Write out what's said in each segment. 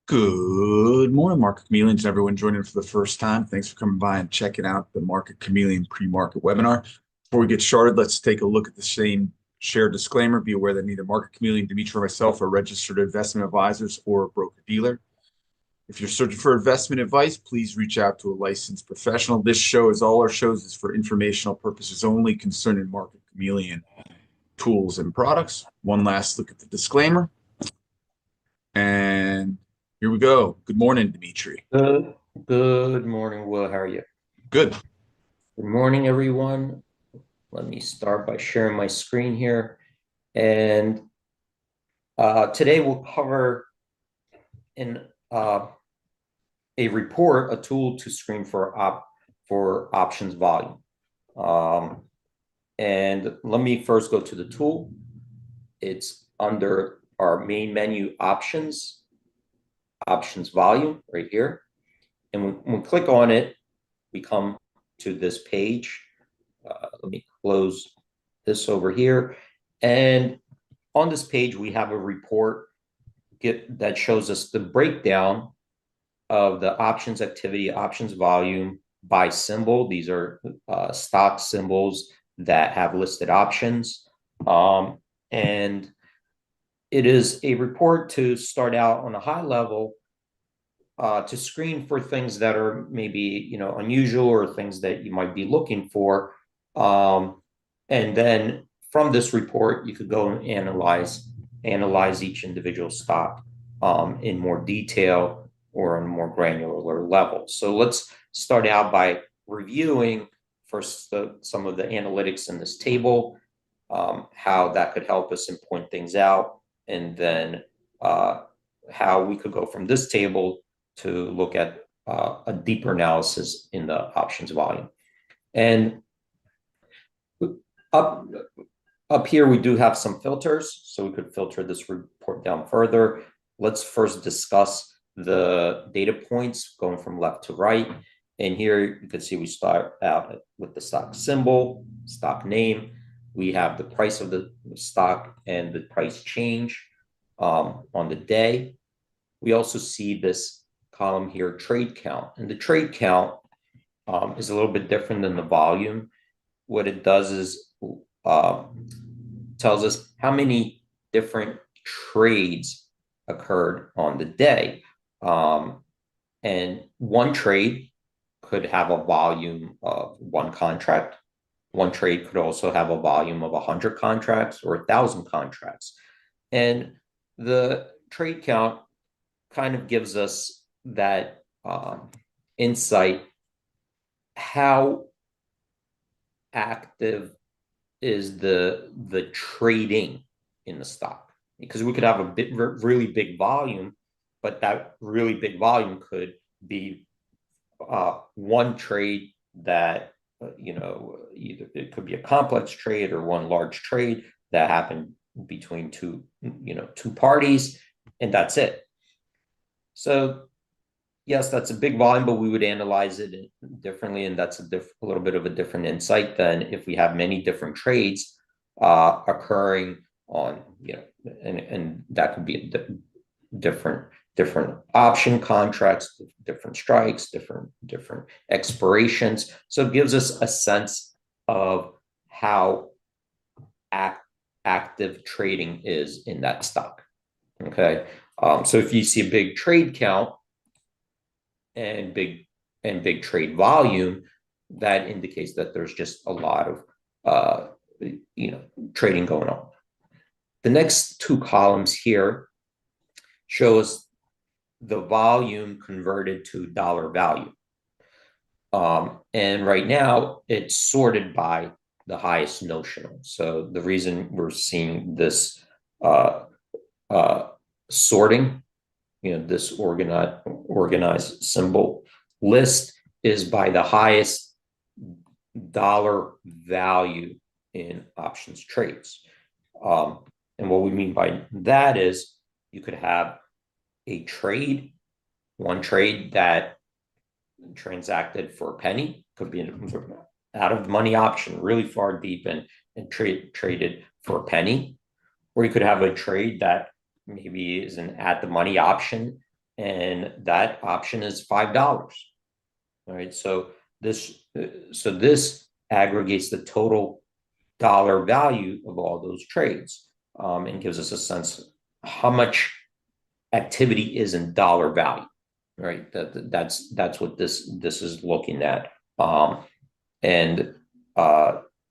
Good morning, Market Chameleons, and everyone joining for the first time. Thanks for coming by and checking out the Market Chameleon pre-market webinar. Before we get started, let's take a look at the same shared disclaimer. Be aware that neither Market Chameleon, Dimitri, or myself are registered investment advisors or broker-dealer. If you're searching for investment advice, please reach out to a licensed professional. This show, as all our shows, is for informational purposes only concerning Market Chameleon tools and products. One last look at the disclaimer. And here we go. Good morning, Dimitri. Good morning, Will. How are you? Good. Good morning, everyone. Let me start by sharing my screen here. And today we'll cover in a report, a tool to screen for options volume. And let me first go to the tool. It's under our main menu, options volume right here. And when we click on it, we come to this page. Let me close this over here. And on this page, we have a report that shows us the breakdown of the options activity, options volume by symbol. These are stock symbols that have listed options. And it is a report to start out on a high level to screen for things that are maybe unusual or things that you might be looking for. And then from this report, you could go and analyze each individual stock in more detail or on a more granular level. So let's start out by reviewing first some of the analytics in this table, how that could help us and point things out, and then how we could go from this table to look at a deeper analysis in the options volume. And up here, we do have some filters, so we could filter this report down further. Let's first discuss the data points going from left to right. And here you can see we start out with the stock symbol, stock name. We have the price of the stock and the price change on the day. We also see this column here, trade count. And the trade count is a little bit different than the volume. What it does is tells us how many different trades occurred on the day. And one trade could have a volume of one contract. One trade could also have a volume of 100 contracts or 1,000 contracts. And the trade count kind of gives us that insight. How active is the trading in the stock? Because we could have a really big volume, but that really big volume could be one trade that either it could be a complex trade or one large trade that happened between two parties, and that's it. So yes, that's a big volume, but we would analyze it differently, and that's a little bit of a different insight than if we have many different trades occurring on, and that could be different option contracts, different strikes, different expirations. So it gives us a sense of how active trading is in that stock. Okay, so if you see a big trade count and big trade volume, that indicates that there's just a lot of trading going on. The next two columns here show us the volume converted to dollar value. And right now it's sorted by the highest notional. So the reason we're seeing this sorting, this organized symbol list, is by the highest dollar value in options trades. And what we mean by that is you could have one trade that transacted for a penny, could be an out of the money option, really far deep and traded for a penny. Or you could have a trade that maybe is an at the money option and that option is $5. All right, so this aggregates the total dollar value of all those trades, and gives us a sense of how much activity is in dollar value. Right, that's what this is looking at, and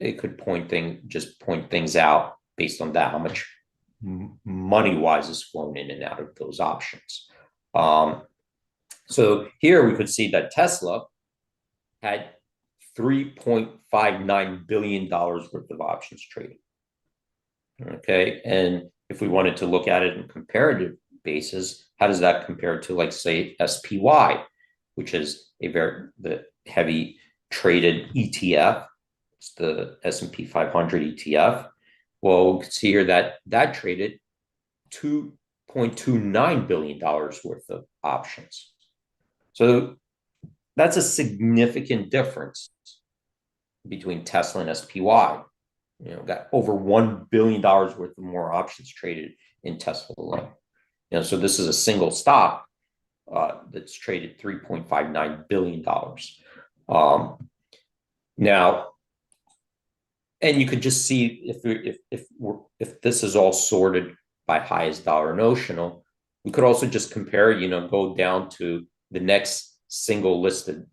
it could point things out based on that, how much money wise is flown in and out of those options. So here we could see that Tesla had $3.59 billion worth of options traded. Okay, and if we wanted to look at it in comparative basis, how does that compare to, like, say, SPY, which is the heavy traded ETF? It's the S&P 500 ETF. Well, we can see here that traded $2.29 billion worth of options. So that's a significant difference between Tesla and SPY. Got over $1 billion worth of more options traded in Tesla alone. So this is a single stock that's traded $3.59 billion. Now, and you could just see if this is all sorted by highest dollar notional, we could also just compare, go down to the next single listed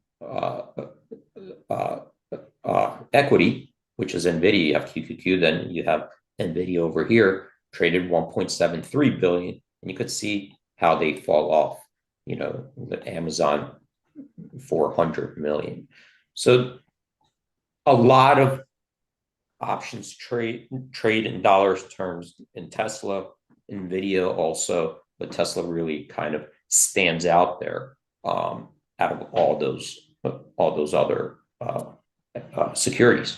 equity, which is NVIDIA. You have QQQ, then you have NVIDIA over here, traded 1.73 billion, and you could see how they fall off. The Amazon 400 million. So a lot of options trade in dollars terms in Tesla, NVIDIA also, but Tesla really kind of stands out there out of all those other securities.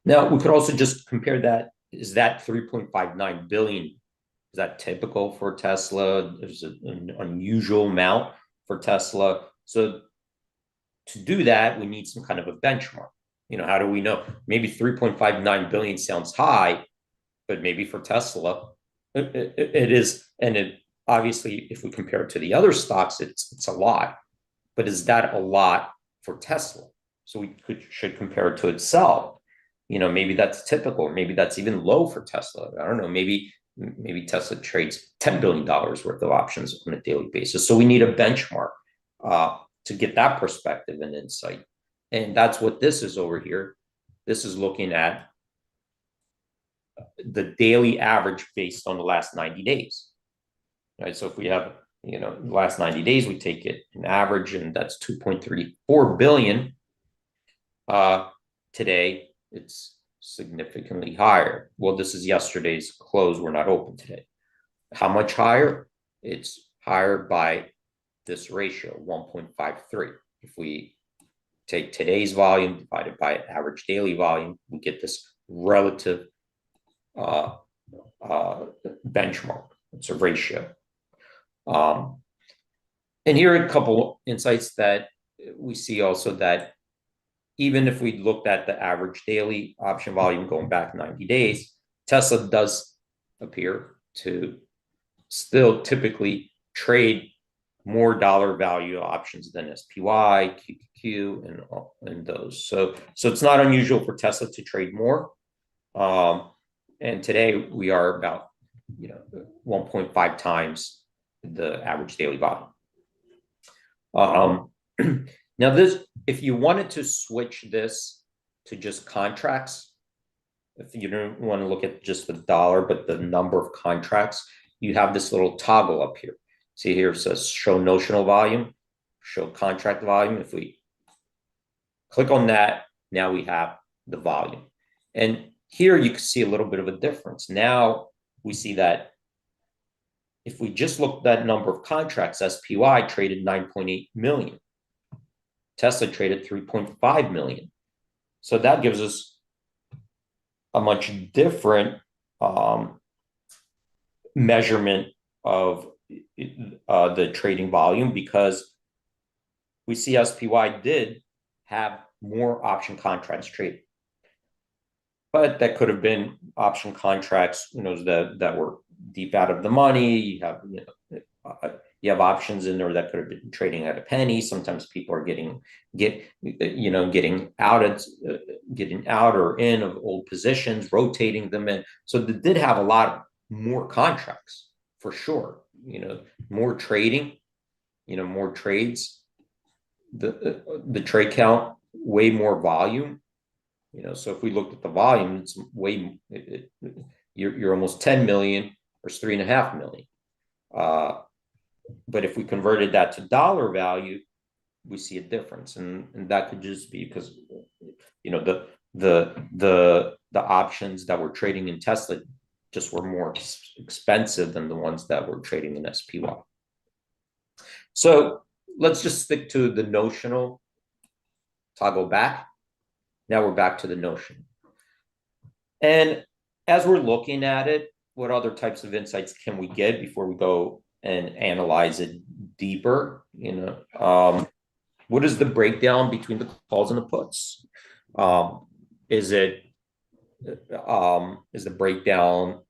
Now, we could also just compare that. Is that 3.59 billion? Is that typical for Tesla? There's an unusual amount for Tesla. So to do that, we need some kind of a benchmark. How do we know? Maybe 3.59 billion sounds high, but maybe for Tesla, it is. And it obviously, if we compare it to the other stocks, it's a lot. But is that a lot for Tesla? So we should compare it to itself. Maybe that's typical. Maybe that's even low for Tesla. I don't know. Maybe Tesla trades $10 billion worth of options on a daily basis. So we need a benchmark to get that perspective and insight. And that's what this is over here. This is looking at the daily average based on the last 90 days. Right. So if we have, the last 90 days, we take it an average, and that's 2.34 billion. Today, it's significantly higher. Well, this is yesterday's close. We're not open today. How much higher? It's higher by this ratio, 1.53. If we take today's volume divided by average daily volume, we get this relative benchmark. It's a ratio. And here are a couple insights that we see also, that even if we looked at the average daily option volume going back 90 days, Tesla does appear to still typically trade more dollar value options than SPY, QQQ, and those. So it's not unusual for Tesla to trade more. And today we are about 1.5 times the average daily volume. Now if you wanted to switch this to just contracts, if you don't want to look at just the dollar, but the number of contracts, you have this little toggle up here. See here, it says show notional volume, show contract volume. If we click on that, now we have the volume. And here you can see a little bit of a difference. Now we see that if we just look at that number of contracts, SPY traded 9.8 million. Tesla traded 3.5 million. So that gives us a much different measurement of the trading volume, because we see SPY did have more option contracts traded. But that could have been option contracts, that were deep out of the money. You have you have options in there that could have been trading at a penny. Sometimes people are getting getting out or in of old positions, rotating them in. So they did have a lot more contracts for sure. More trading, more trades. The trade count, way more volume. So if we looked at the volume, it's you're almost 10 million versus 3.5 million. But if we converted that to dollar value, we see a difference, and that could just be because the options that were trading in Tesla just were more expensive than the ones that were trading in SPY. So let's just stick to the notional. Toggle back. Now we're back to the notional. And as we're looking at it, what other types of insights can we get before we go and analyze it deeper? What is the breakdown between the calls and the puts? Is the breakdown,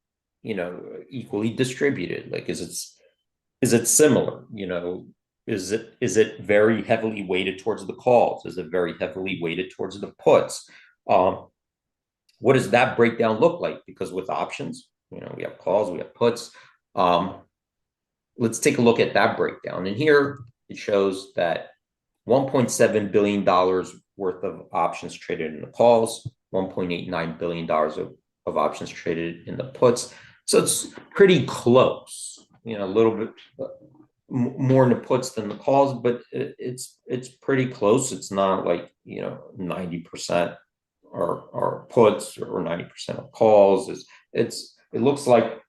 equally distributed? Like, is it similar? Is it very heavily weighted towards the calls? Is it very heavily weighted towards the puts? What does that breakdown look like? Because with options, we have calls, we have puts. Let's take a look at that breakdown. And here it shows that $1.7 billion worth of options traded in the calls, $1.89 billion of options traded in the puts. So it's pretty close, a little bit more in the puts than the calls, but it's pretty close. It's not like 90% are puts or 90% of calls. It looks like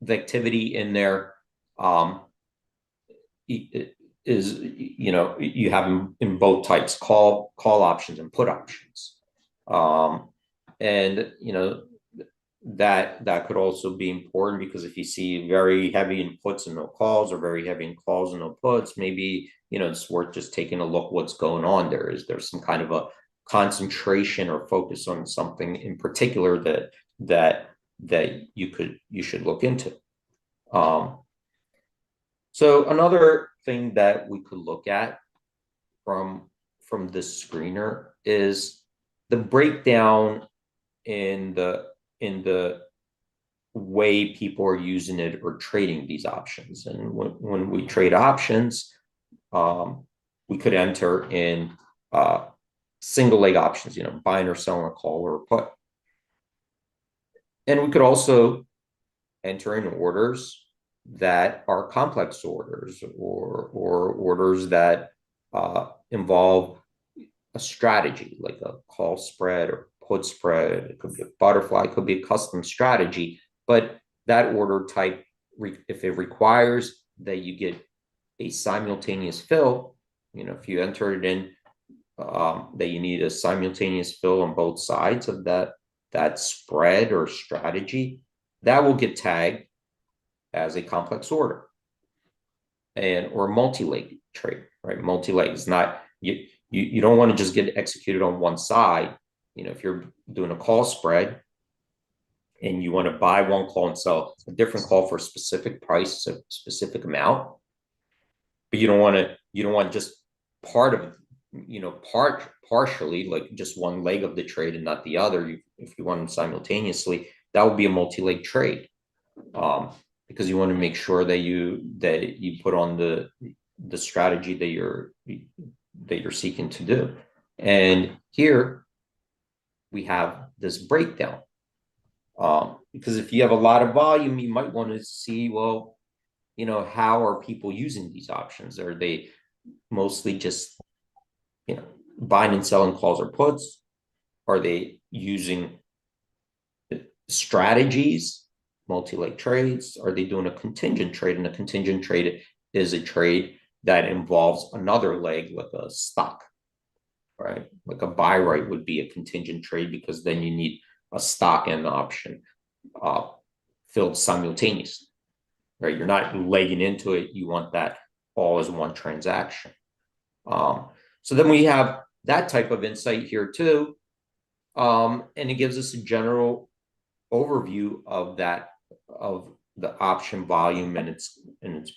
the activity in there is you have them in both types, call options and put options, and that could also be important, because if you see very heavy in puts and no calls, or very heavy in calls and no puts, maybe it's worth just taking a look what's going on there. Is there some kind of a concentration or focus on something in particular that you should look into? So another thing that we could look at from this screener is the breakdown in the way people are using it or trading these options. And when we trade options, we could enter in single leg options, buying or selling a call or a put. And we could also enter in orders that are complex orders, or orders that involve a strategy, like a call spread or put spread. It could be a butterfly, it could be a custom strategy. But that order type, if it requires that you get a simultaneous fill, if you enter it in that you need a simultaneous fill on both sides of that spread or strategy, that will get tagged as a complex order or multi-leg trade, right? Multi-leg is not, you don't want to just get executed on one side. If you're doing a call spread and you want to buy one call and sell a different call for a specific price, a specific amount, but you don't want just part of partially, like just one leg of the trade and not the other. If you want them simultaneously, that would be a multi-leg trade, because you want to make sure that you put on the strategy that you're seeking to do. And here we have this breakdown, because if you have a lot of volume, you might want to see, well, how are people using these options? Are they mostly just buying and selling calls or puts? Are they using strategies, multi-leg trades? Are they doing a contingent trade? And a contingent trade is a trade that involves another leg, like a stock, right? Like a buy right would be a contingent trade, because then you need a stock and an option filled simultaneously, right? You're not legging into it. You want that all as one transaction. So then we have that type of insight here too. And it gives us a general overview of the option volume and its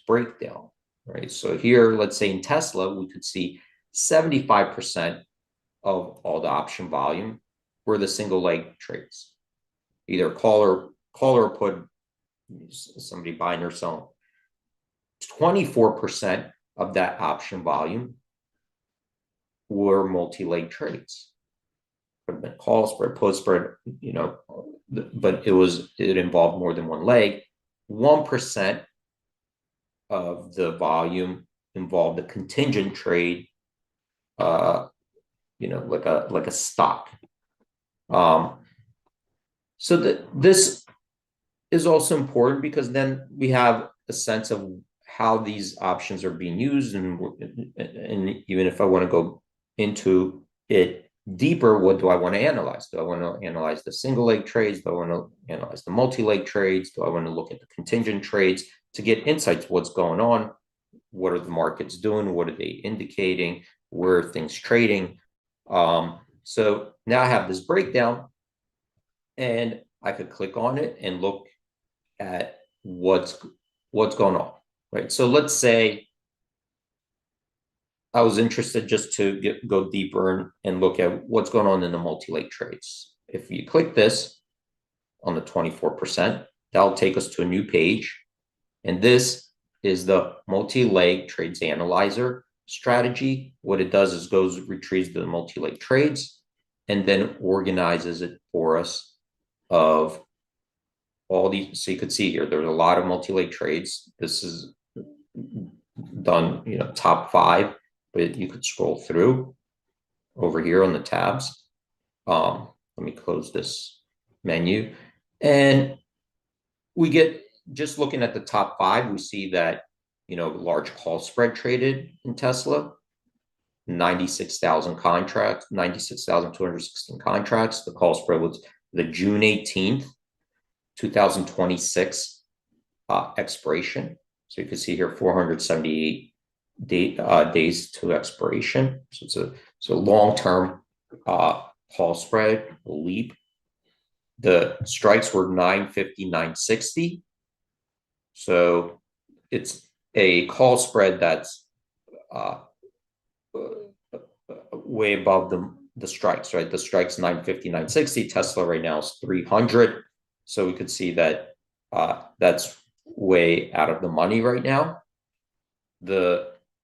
breakdown, right? So here, let's say in Tesla, we could see 75% of all the option volume were the single leg trades, either call or put, somebody buying or selling. 24% of that option volume were multi-leg trades. Could have been call spread, put spread, but it involved more than one leg. 1% of the volume involved a contingent trade, like a stock. So this is also important because then we have a sense of how these options are being used, and even if I want to go into it deeper, what do I want to analyze? Do I want to analyze the single leg trades? Do I want to analyze the multi-leg trades? Do I want to look at the contingent trades to get insights? What's going on? What are the markets doing? What are they indicating? Where are things trading? So now I have this breakdown, and I could click on it and look at what's going on, right? So let's say I was interested just to go deeper and look at what's going on in the multi-leg trades. If you click this on the 24%, that'll take us to a new page. And this is the multi-leg trades analyzer strategy. What it does is retrieves the multi-leg trades and then organizes it for us of all these. So you could see here, there's a lot of multi-leg trades. This is done, top 5, but you could scroll through over here on the tabs. Let me close this menu, and we get, just looking at the top 5, we see that, large call spread traded in Tesla, 96,000 contracts, 96,216 contracts. The call spread was the June 18th, 2026 expiration. So you can see here 478 days to expiration. So it's a long-term call spread, leap. The strikes were 950, 960. So it's a call spread that's way above the strikes, right? The strikes 950, 960. Tesla right now is 300. So we could see that that's way out of the money right now.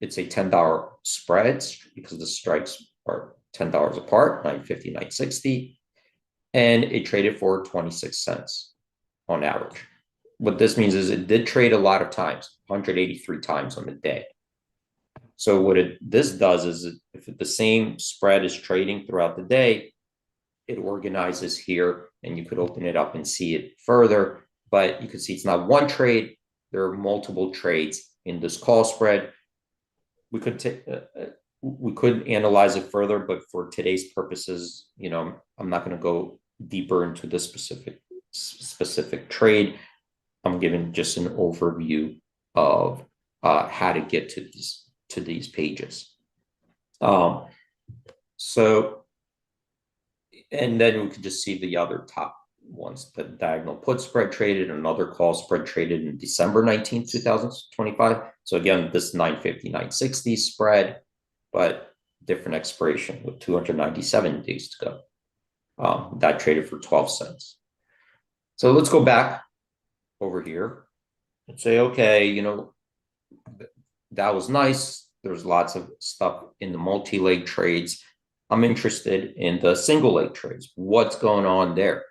It's a $10 spread because the strikes are $10 apart, 950, 960. And it traded for 26 cents on average. What this means is it did trade a lot of times, 183 times on the day. So what this does is, if the same spread is trading throughout the day, it organizes here, and you could open it up and see it further. But you can see it's not one trade. There are multiple trades in this call spread. We could analyze it further, but for today's purposes, I'm not going to go deeper into this specific trade. I'm giving just an overview of how to get to these pages. And then we could just see the other top ones. The diagonal put spread traded, another call spread traded in December 19th, 2025. So again, this 950, 960 spread, but different expiration with 297 days to go. That traded for 12 cents. So let's go back over here and say, okay, that was nice. There's lots of stuff in the multi-leg trades. I'm interested in the single leg trades. What's going on there?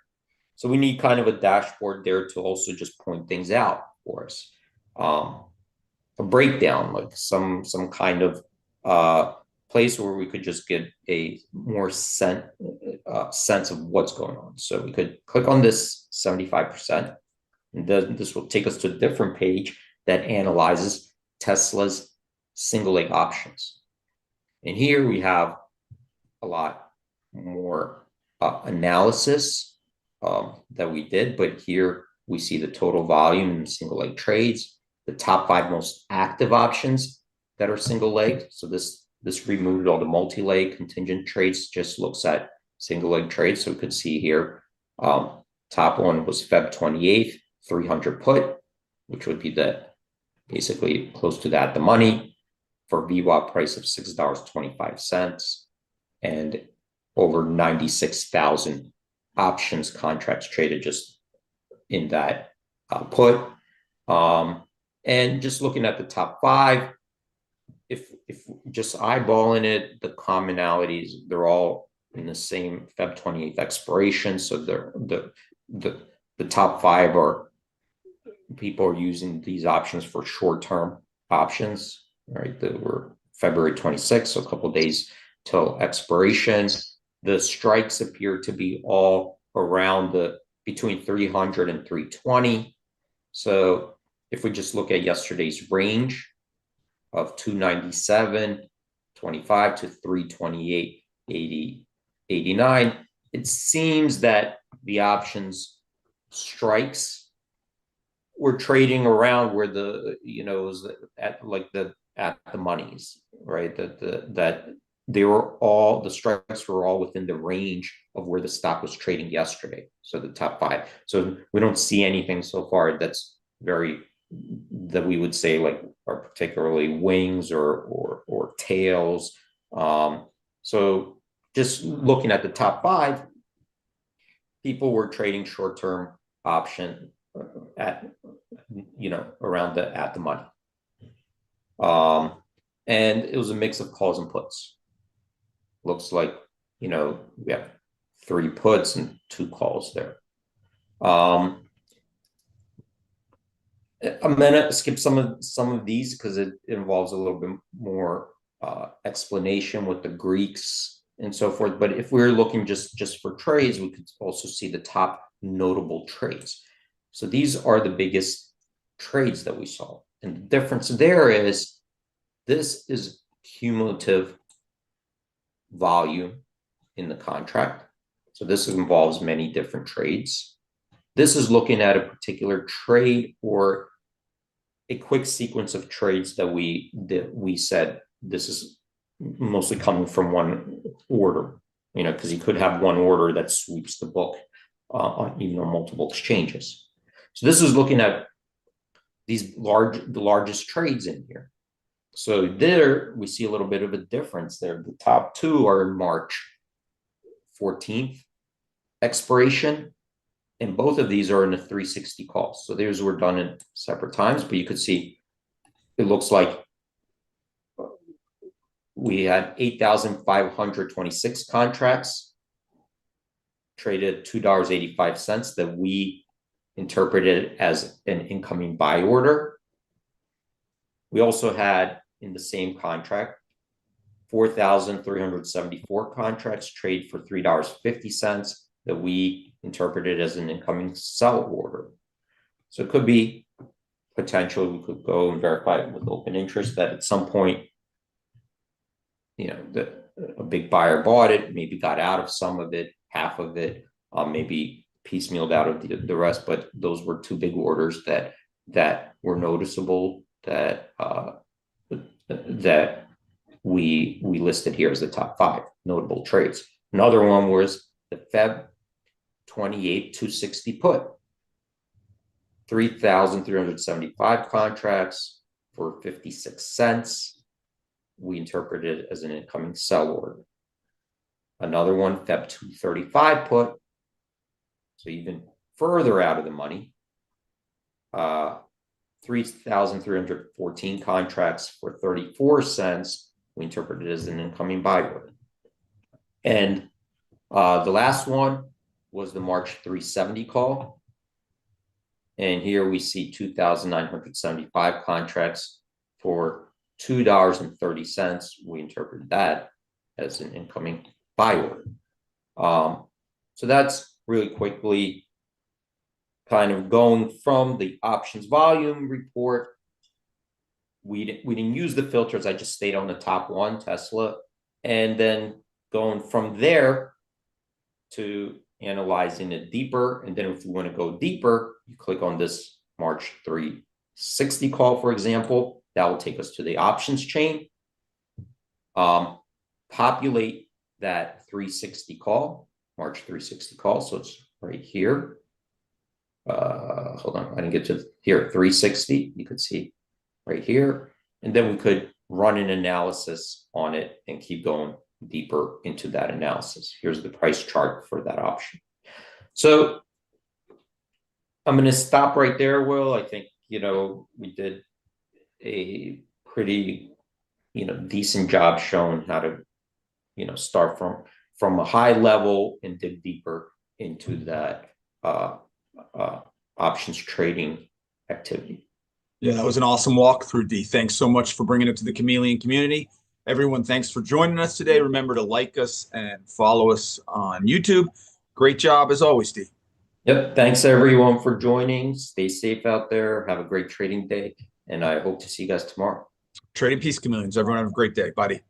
So we need kind of a dashboard there to also just point things out for us. A breakdown, like some kind of place where we could just get a more sense of what's going on. So we could click on this 75%, and then this will take us to a different page that analyzes Tesla's single leg options. And here we have a lot more analysis that we did, but here we see the total volume in single leg trades, the top 5 most active options that are single leg. So this removed all the multi-leg contingent trades, just looks at single leg trades. So we could see here, top one was Feb 28th, 300 put, which would be basically close to that, the money for VWAP price of $6.25 and over 96,000 options contracts traded just in that put. And just looking at the top 5, if just eyeballing it, the commonalities, they're all in the same Feb 28th expiration. So the top 5 are people are using these options for short-term options, right? That were February 26th, so a couple of days till expiration. The strikes appear to be all around between 300 and 320. So if we just look at yesterday's range of 297.25 to 328.89, it seems that the options strikes were trading around where the was at the monies, right? That they were all, the strikes were all within the range of where the stock was trading yesterday. So the top 5. So we don't see anything so far that's that we would say like are particularly wings or tails. So just looking at the top 5, people were trading short-term option at around at the money. And it was a mix of calls and puts. Looks like we have 3 puts and 2 calls there. I'm gonna skip some of these because it involves a little bit more explanation with the Greeks and so forth. But if we're looking just for trades, we could also see the top notable trades. So these are the biggest trades that we saw. And the difference there is this is cumulative volume in the contract. So this involves many different trades. This is looking at a particular trade or a quick sequence of trades that we said this is mostly coming from one order, because you could have one order that sweeps the book on multiple exchanges. So this is looking at the largest trades in here. So there we see a little bit of a difference there. The top 2 are in March 14th expiration, and both of these are in the 360 calls. So these were done in separate times, but you could see it looks like we had 8,526 contracts traded at $2.85 that we interpreted as an incoming buy order. We also had in the same contract 4,374 contracts trade for $3.50 that we interpreted as an incoming sell order. So it could be potential. We could go and verify it with open interest that at some point, a big buyer bought it, maybe got out of some of it, half of it, maybe piecemealed out of the rest. But those were 2 big orders that were noticeable that we listed here as the top 5 notable trades. Another one was the Feb 28 260 put, 3,375 contracts for 56 cents. We interpreted it as an incoming sell order. Another one, Feb 235 put, so even further out of the money, 3,314 contracts for 34 cents. We interpreted it as an incoming buy order. And the last one was the March 370 call. And here we see 2,975 contracts for $2.30. We interpreted that as an incoming buy order. So that's really quickly kind of going from the options volume report. We didn't use the filters. I just stayed on the top 1, Tesla, and then going from there to analyzing it deeper. And then if you want to go deeper, you click on this March 360 call, for example. That will take us to the options chain. Populate that 360 call, March 360 call. So it's right here. hold on, I didn't get to here, 360, you could see right here. And then we could run an analysis on it and keep going deeper into that analysis. Here's the price chart for that option. So I'm going to stop right there, Will. I think, we did a pretty, decent job showing how to, start from a high level and dig deeper into that options trading activity. Yeah, that was an awesome walkthrough, D. Thanks so much for bringing it to the Chameleon community. Everyone, thanks for joining us today. Remember to like us and follow us on YouTube. Great job as always, D. Yep. Thanks everyone for joining. Stay safe out there. Have a great trading day. And I hope to see you guys tomorrow. Trading Peace Chameleons. Everyone have a great day. Bye.